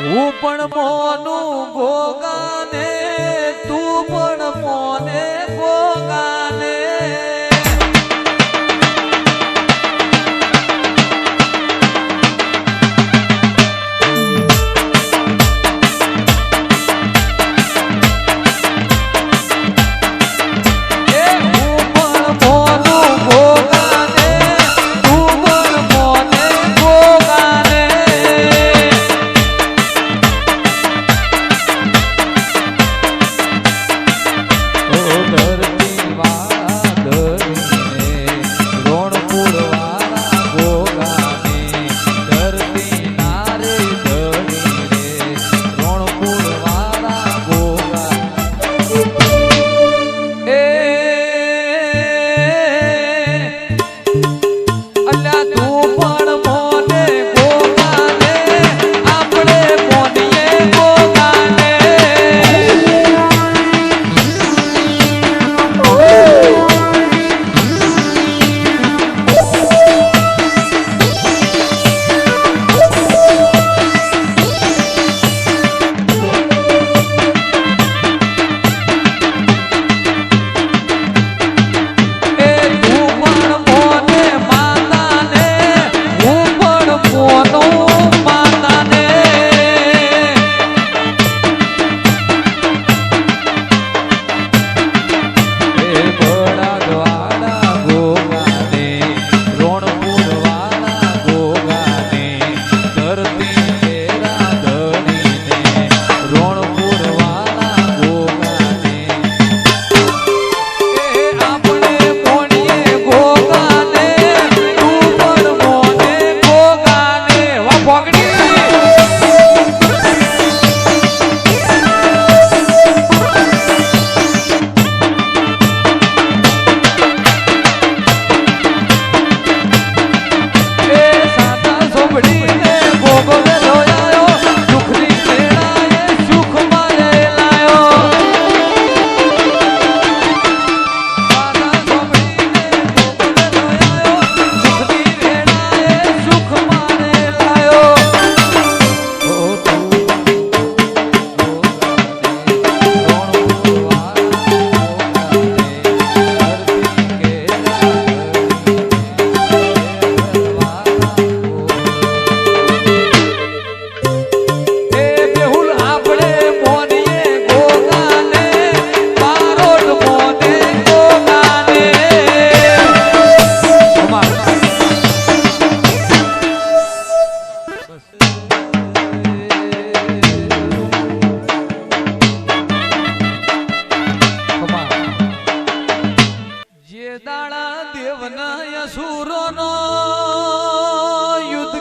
હું પણ મોનું ગોગાને તું પણ મોને ગોગાને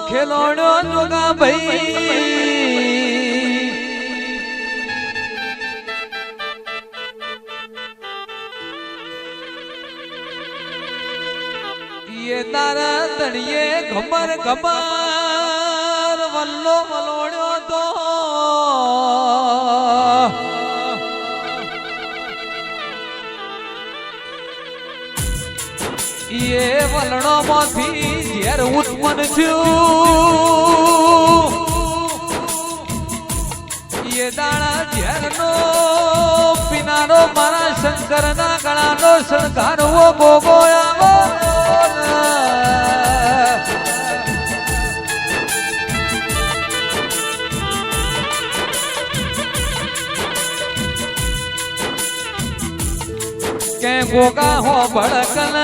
ખેલોડો જોગા ભાઈ ये तारा तड़िए घमर घमर वल्लो वलोड़ो तो ये वलड़ो मोथी झेर उत्पन्न थ्યું ये दाड़ा झेर नो पिनारो मारा शंकर ना गळा नो शणगारवो गोगो आवो के गोगा हो भड़कन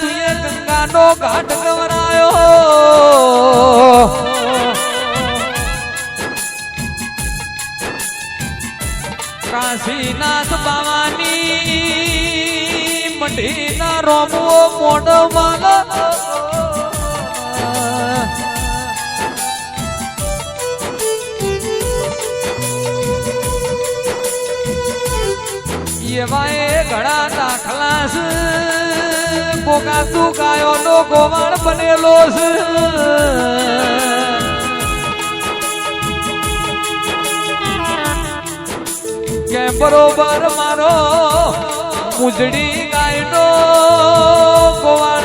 तुये गंगा नो घाट गवरायो काशीनाथ बावानी मढीना रोमो मोडो माला ये वाए घड़ा दाखलास गोगा तू गायो नो गोवाण बनेलोस के बरोबर मारो मुजड़ी गायनो गोवाण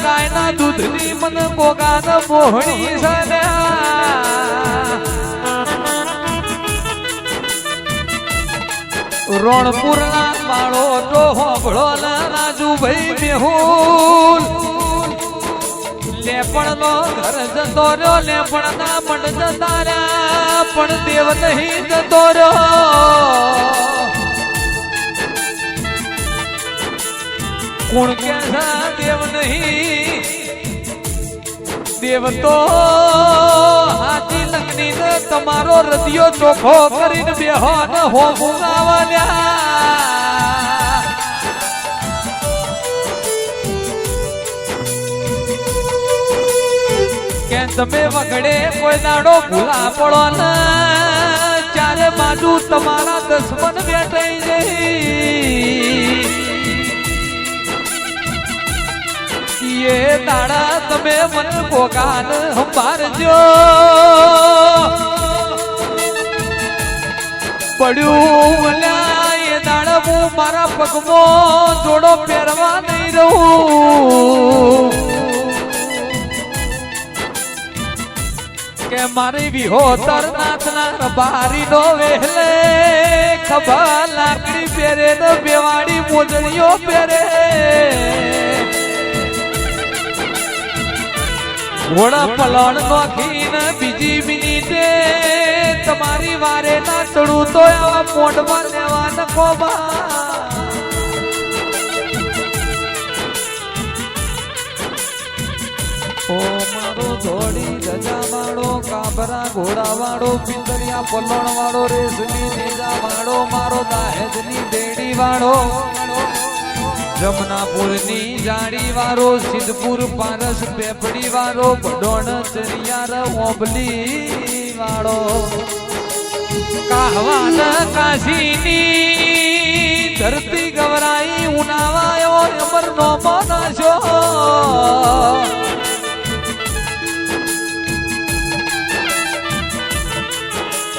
गायना માં દૂધની મન ગોગાન મોહણી સન્યા રોણપુરના માળો તો હોબળો રાજુ ભાઈ મેહુલ લેપણ નો ઘર જતો રહ્યો લેપણ ના મંડ જતા રહ્યા પણ દેવ નહીં જતો રહ્યો કોણ કે દેવ નહીં દેવ તો હાથી લગ્ની ને તમારો હૃદયો ચોખ્ખો કરીને બેહો ને હો મુગાવલ્યા કે તમે વગડે કોઈ દાડો ભૂલા પડો ને ચારે બાજુ તમારા દુશ્મન બેઠાઈ જાય એ દાડા તમે મન ભોગાન સંભાળજો પડ્યું એ દાડા હું મારા પગમાં જોડો પહેરવા નહીં રહું કે મારી વિહોતર નાથના બારી નો વેલે ખભા લાકડી પહેરે ને બેવાડી મોજણીઓ પહેરે ઘોડા પલણ નોખીને બીજી મિનિટે તમારી વારે ના ચડું તો આવા મોઢમાં લેવા નકો ઓ મારો ધોળી રજા વાળો કાબરા ઘોડા વાળો પિંદરિયા પલણ વાળો રેશમી નીજા વાળો મારો દાહેજની દેડી વાળો જમનાપુરની જાડી વાળો સિદ્ધપુર પારસ પેપડી વાળો ભડોણ ચરિયાર ઓબલી વાળો કાહવાન કાશીની ધરતી ગવરાઈ ઉનાવાયો અમર નો મનાશો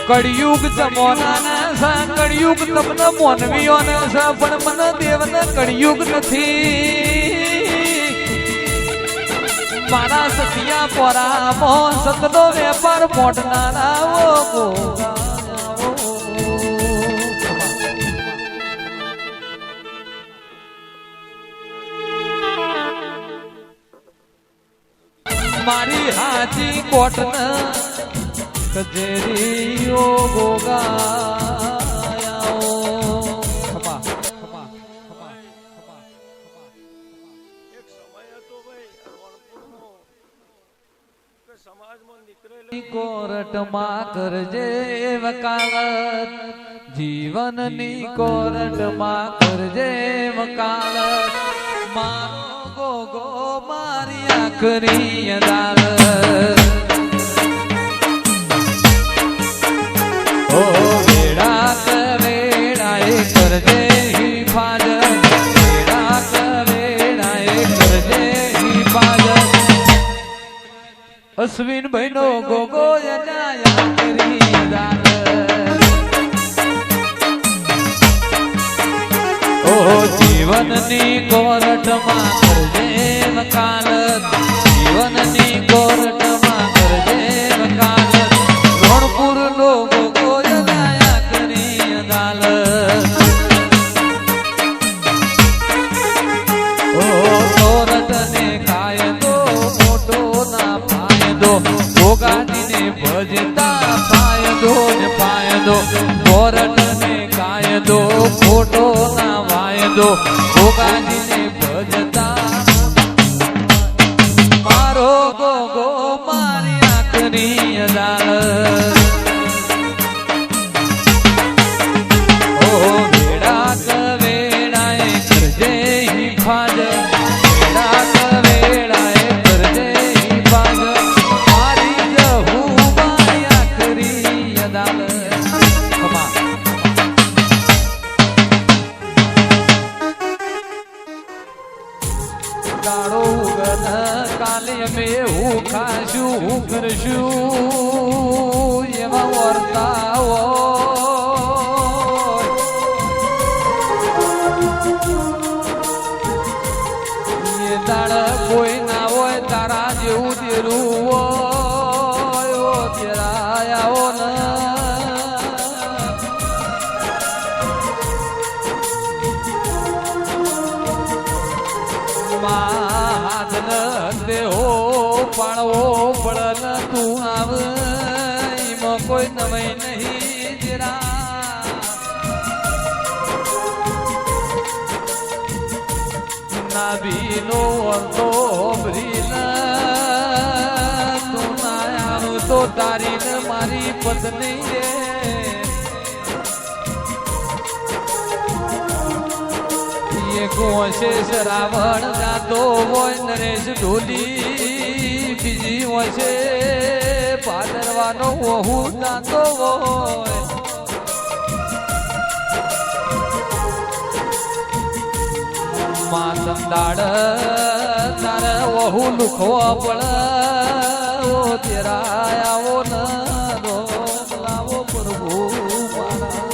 કળિયુગ જમોના કળિયુગ તમને મોનવીઓ ને પણ મને દેવને કળિયુગ નથી મારા સતિયા પોરામો સતનો વેપાર મોટનારાઓ મારી હાથી કોટના કજેરીઓ ગોગાયાઓ ખમા ખમા ખમા ખમા એક સમય હતો ભાઈ રણપુરનો કે સમાજમાં નીકળેલા કોરટમાં કરજે વકાલત જીવનની કોરટમાં કરજે વકાલત મારો ગોગો મારી આખરી અદાલત ઓ વેડા કવેડાએ કરજે હિફાજત વેડા કવેડાએ કરજે હિફાજત અશ્વિન ભાઈનો ગોગો યનાયા કરી અદાલત ઓ જીવનની કોરટમાં કરજે વકાલત જીવનની કોરટમાં કરજે વકાલત રણપુર લોકો ભોગાજીને ભજતા ફાયદો ને ફાયદો કોરટને કાયદો ખોટો ના વાયદો ભોગાજીને ભજતા મારો ગોગો મારી આખરી અદાલત ઓ વેડા કવેડાએ કરજે હિફાજત વેડા કવેડાએ કરજે હિફાજત ગાળો ઉગન કાલે અમે હું ખાશું હું કરશું એવા વર્તાવો એ દાળ કોઈ ના હોય પડરું હોય તેરા આવો ને માધન દેહો પાણવો પડન તું આવ એમાં કોઈ નવાઈ નહીં જરા નાભીનો અર્ધો ભરીન તું ના આવું તો તારીને મારી પત્ની રે કોશે શ્રાવણ જાતો હોય નરેશ ઢોલી બીજી હોય ભાદરવાનો વહુ જાતો હોય માતમ દાડ તારે વહુ લુખો પડે ઓ તેરા આવો ન લાવો પ્રભુ મારા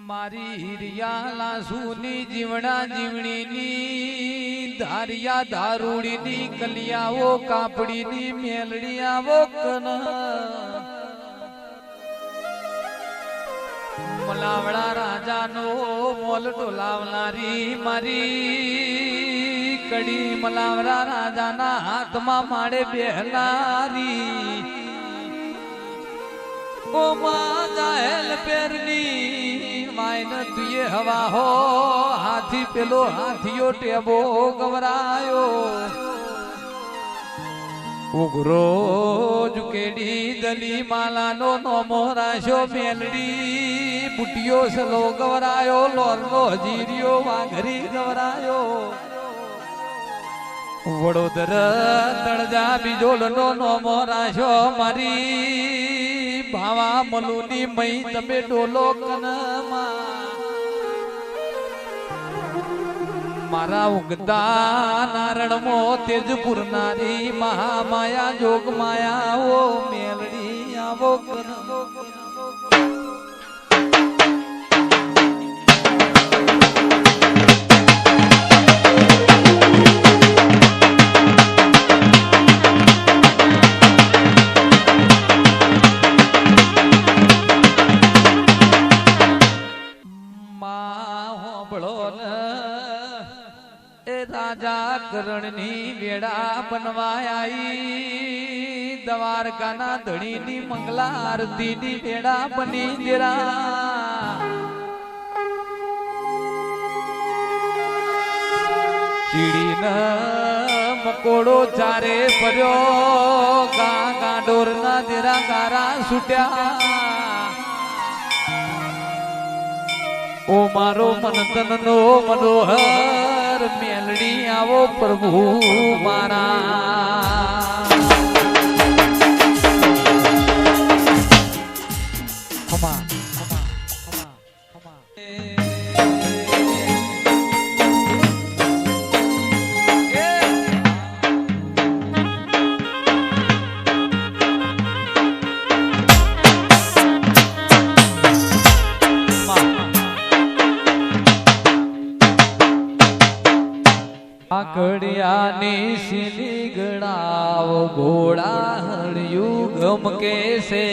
મારી હિરિયા સુની જીવણા જીવણીની ધારિયા ધારુડીની કલિયાઓ કાપડીની મેલડી આવો કન મલાવડા રાજાનો મોલ ટોલાવનારી મારી કડી મલાવડા રાજાના હાથમાં માડે બેહનારી ઓ માં જાહેલ પેરની માયન તુએ હવા હો હાથી પેલો હાથીયો ટેબો ગવરાયો ઉગરો જુકેડી દલી માલાનો નોમો રાશો મેલડી બુટિયો સલો ગવરાયો લોરનો હજીરિયો વાઘરી ગવરાયો વડોદર તળજા બીજોલનો નોમો રાશો મારી ભાવા મલુની મઈ તમે ડોલો કનમાં મારા ઉગતા નારણમો તેજપુર નારી મહામાયા જોગ માયા ઓ મેલડી આવો રાજા કરણની વેડા બનવાઈ દ્વારકાના ધણીની મંગલા આરતીની વેડા બની જરા ચીડીને મકોડો ચારે ફર્યો ગા ગાંડોરના જરા ગારા છૂટ્યા ઓ મારો મનતન નો મનોહર મેલડી આવો પ્રભુ મારા ખમા આકડિયાની સીલી ગણાવ ઘોડા હળિયું ગમકે છે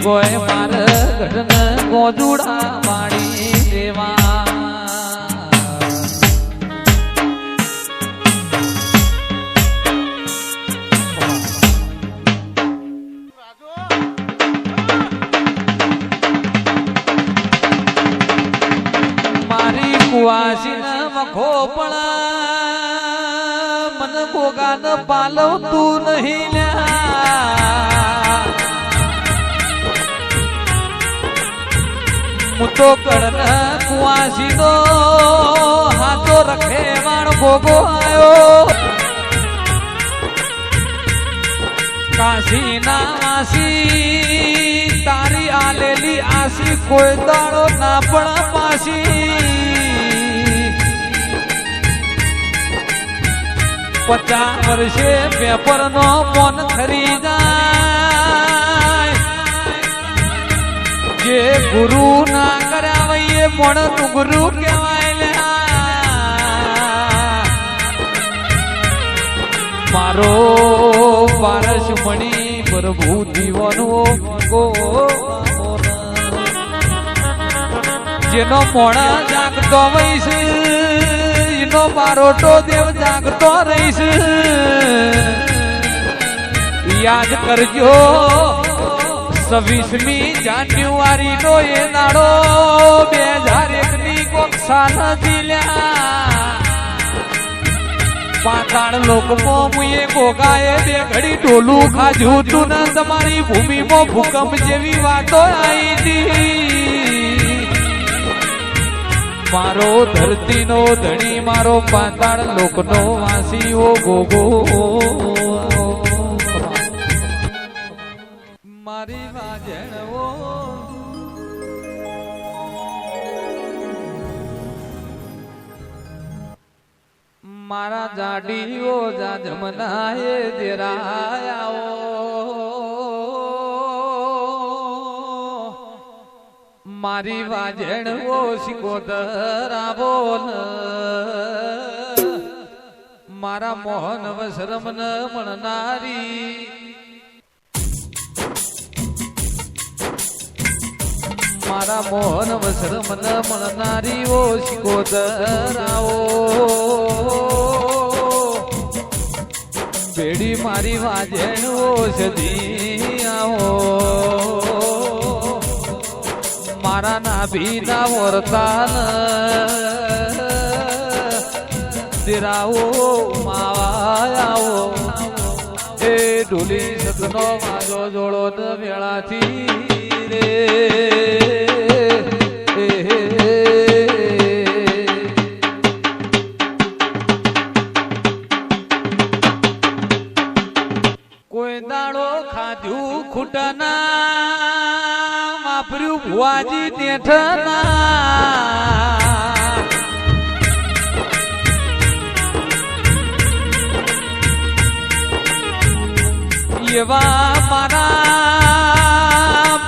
કોઈ માર ઘટન ગોજુડા વાણી દેવા મારી કુવાસી ન મખો પણ મન ગોગાન પાલવતું નહીં તો કડન કુવાસી નો હાથો રખે વાણ ભોગો આયો કાશીના આસી તારી આલેલી આસી કોઈ દાડો ના પણ પાસી 50 વર્ષે પેપરનો મોન ખરી જાય જે ગુરુ ના કર્યા વઈએ મોણનું ગુરુ કહેવાય મારો પારસ મણી પ્રભુ દીવાનો જેનો મોણા જાગતો વૈશ એનો બારોટો દેવ જાગતો રહીશ યાદ કરજો 26મી જાન્યુઆરી નો એ દાડો 2001 ની કોક્ષા નથી લ્યા પાતાળ લોકમાં મુએ ગોગાએ બે ઘડી ટોલું ખાજું તું ને તમારી ભૂમિમાં ભૂકંપ જેવી વાતો આવી હતી મારો ધરતીનો ધણી મારો પાતાળ લોકનો વાસી ઓ ગોગો મારી વાજણવો મારા જાડીઓ જાજમનાએ દેરાયાઓ મારી વાજણવો શિકોતરા બોલ મારા મોહન વસરમન મળનારી મારા મોહન વસરમન મળનારી ઓ શિકોતરાઓ બેડી મારી વાજણ ઓ સદી આવો મારા નાભીના વર્તાન દિરાવો માવાયાઓ એ ઢોલી સતનો માજો જોડો ન વેળાથી રે કોઈ દાડો ખાધ્યું ખૂટના વાપર્યું ભુવાજી ટેઠના એવા મારા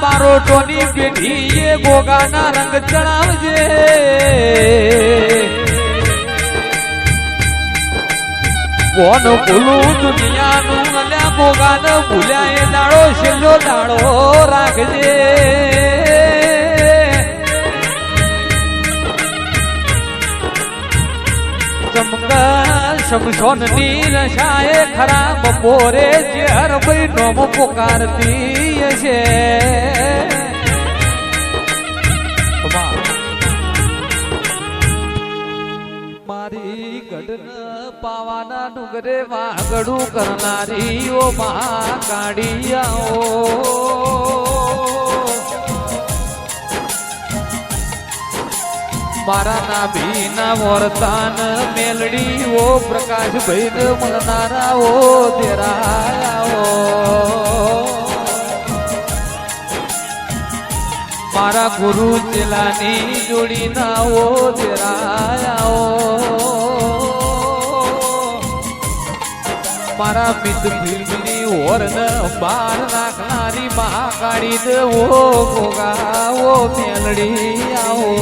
બારોટોની પેઢી એ ગોગાના રંગ ચડાવજે કોણ ભૂલું દુનિયાનું અલ્યા ગોગાને ભૂલ્યા એ દાડો છેલ્લો દાડો રાખજે ચમકા શમશોનની રશાએ ખરા બપોરે જે હર ભાઈ નોમ પોકારતી છે મારી ગઢન પાવાના ડુંગરે વાગડું કરનારી ઓ મહાકાળિયાઓ મારા નાભીના વર્તાન મેલડી ઓ પ્રકાશ ભાઈ મળનારા ઓ દેરાયાઓ મારા ગુરુ ચેલાની જોડીના ઓ દેરાયાઓ મારા મિત ફિલ્મની ઓરન બાર નાખનારી મહાકાળી ઓ ગોગા ઓ મેલડી આવો